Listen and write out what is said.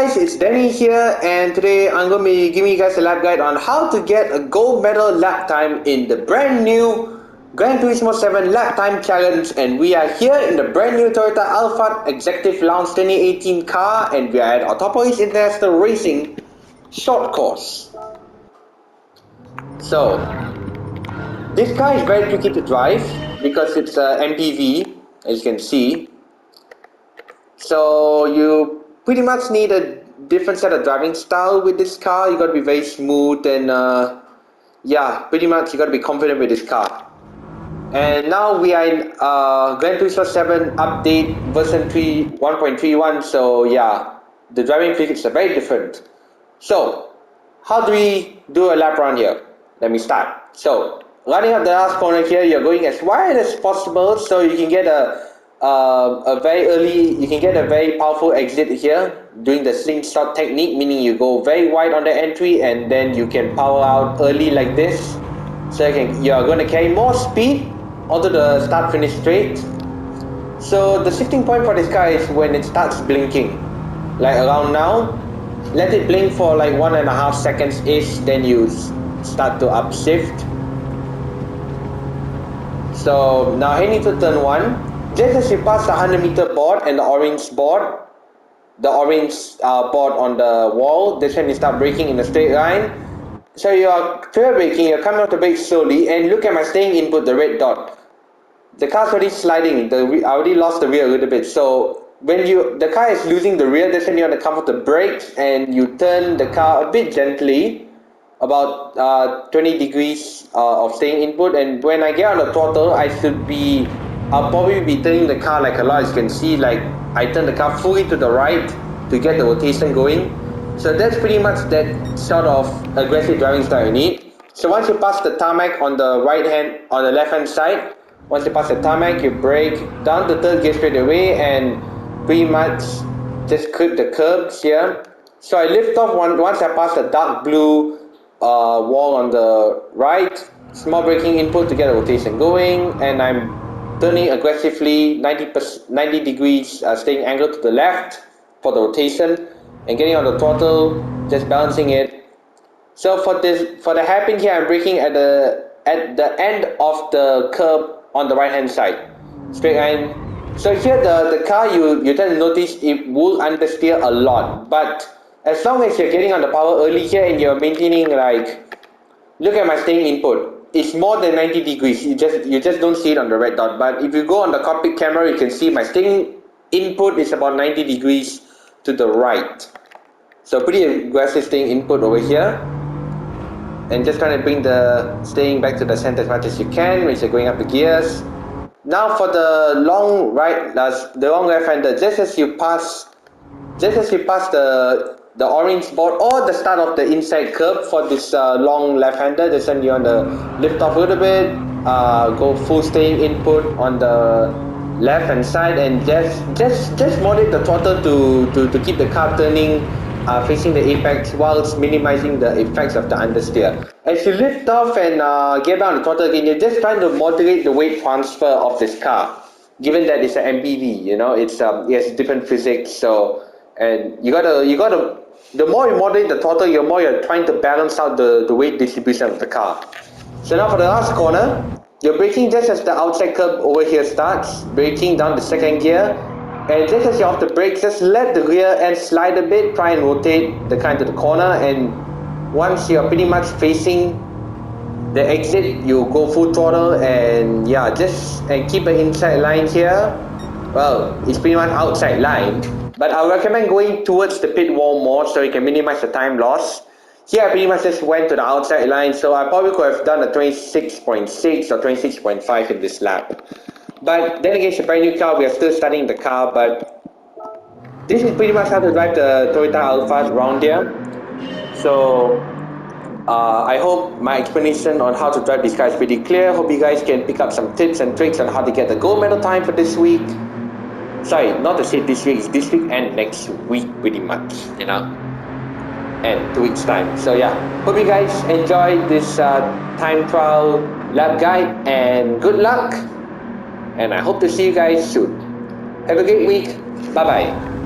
guys, it's Danny here, and today I'm going to be giving you guys a lap guide on how to get a gold medal lap time in the brand new Gran Turismo 7 lap time challenge. And we are here in the brand new Toyota Alphard Executive Lounge 2018 car, and we are at Autopolis International Racing short course. So this car is very tricky to drive because it's a MPV, as you can see. So you pretty much need a different set of driving style with this car. You gotta be very smooth and yeah, pretty much you gotta be confident with this car. And now we are in Gran Turismo 7 update version 1.31. So yeah, the driving physics are very different. So how do we do a lap around here? Let me start. So running up the last corner here, you're going as wide as possible so you can get a very powerful exit here doing the slingshot technique, meaning you go very wide on the entry and then you can power out early like this. So you're going to carry more speed onto the start finish straight. So the shifting point for this car is when it starts blinking, like around now. Let it blink for like 1.5 seconds ish, then you start to upshift. So now heading to turn 1. Just as you pass the 100-meter board and the orange board, board on the wall, that's when you start braking in a straight line. So you are trigger braking, you're coming off the brake slowly, and look at my staying input, the red dot. The car's already sliding, I already lost the rear a little bit. So when the car is losing the rear, that's when you want to come off the brakes and you turn the car a bit gently, about 20 degrees of staying input. And when I get on the throttle, I'll probably be turning the car like a lot. As you can see, like I turn the car fully to the right to get the rotation going. So that's pretty much that sort of aggressive driving style you need. So once you pass the tarmac on the left hand side, once you pass the tarmac, you brake down the third gear straight away and pretty much just clip the curbs here. So I lift off once I pass the dark blue wall on the right, small braking input to get the rotation going, and I'm turning aggressively 90 degrees staying angle to the left for the rotation and getting on the throttle, just balancing it. So for the hairpin here, I'm braking at the end of the curb on the right hand side, straight line. So here the car, you tend to notice it will understeer a lot, but as long as you're getting on the power early here and you're maintaining, like, look at my staying input. It's more than 90 degrees. You just don't see it on the red dot. But if you go on the cockpit camera, you can see my staying input is about 90 degrees to the right. So pretty aggressive staying input over here. And just trying to bring the staying back to the center as much as you can when you're going up the gears. Now for the long left-hander, just as you pass the orange board or the start of the inside curb for this long left-hander, that's when you want to lift off a little bit, go full staying input on the left-hand side, and just moderate the throttle to keep the car turning, facing the apex whilst minimizing the effects of the understeer. As you lift off and get down the throttle again, you're just trying to moderate the weight transfer of this car, given that it's an MPV, it has different physics. So, and you gotta the more you moderate the throttle, the more you're trying to balance out the weight distribution of the car. So now for the last corner, you're braking just as the outside curb over here starts, braking down the second gear, and just as you're off the brakes, just let the rear end slide a bit, try and rotate the car into the corner, and once you're pretty much facing the exit, you go full throttle, and yeah, and keep an inside line here. Well, it's pretty much outside line, but I recommend going towards the pit wall more so you can minimize the time loss. Here I pretty much just went to the outside line, so I probably could have done a 26.6 or 26.5 in this lap. But then again, it's a brand new car, we are still studying the car, but this is pretty much how to drive the Toyota Alphard around here. So I hope my explanation on how to drive this car is pretty clear. Hope you guys can pick up some tips and tricks on how to get the gold medal time for this week. Sorry, not to say this week, it's this week and next week pretty much, and 2 weeks time. So yeah, hope you guys enjoyed this time trial lap guide, and good luck, and I hope to see you guys soon. Have a great week. Bye bye.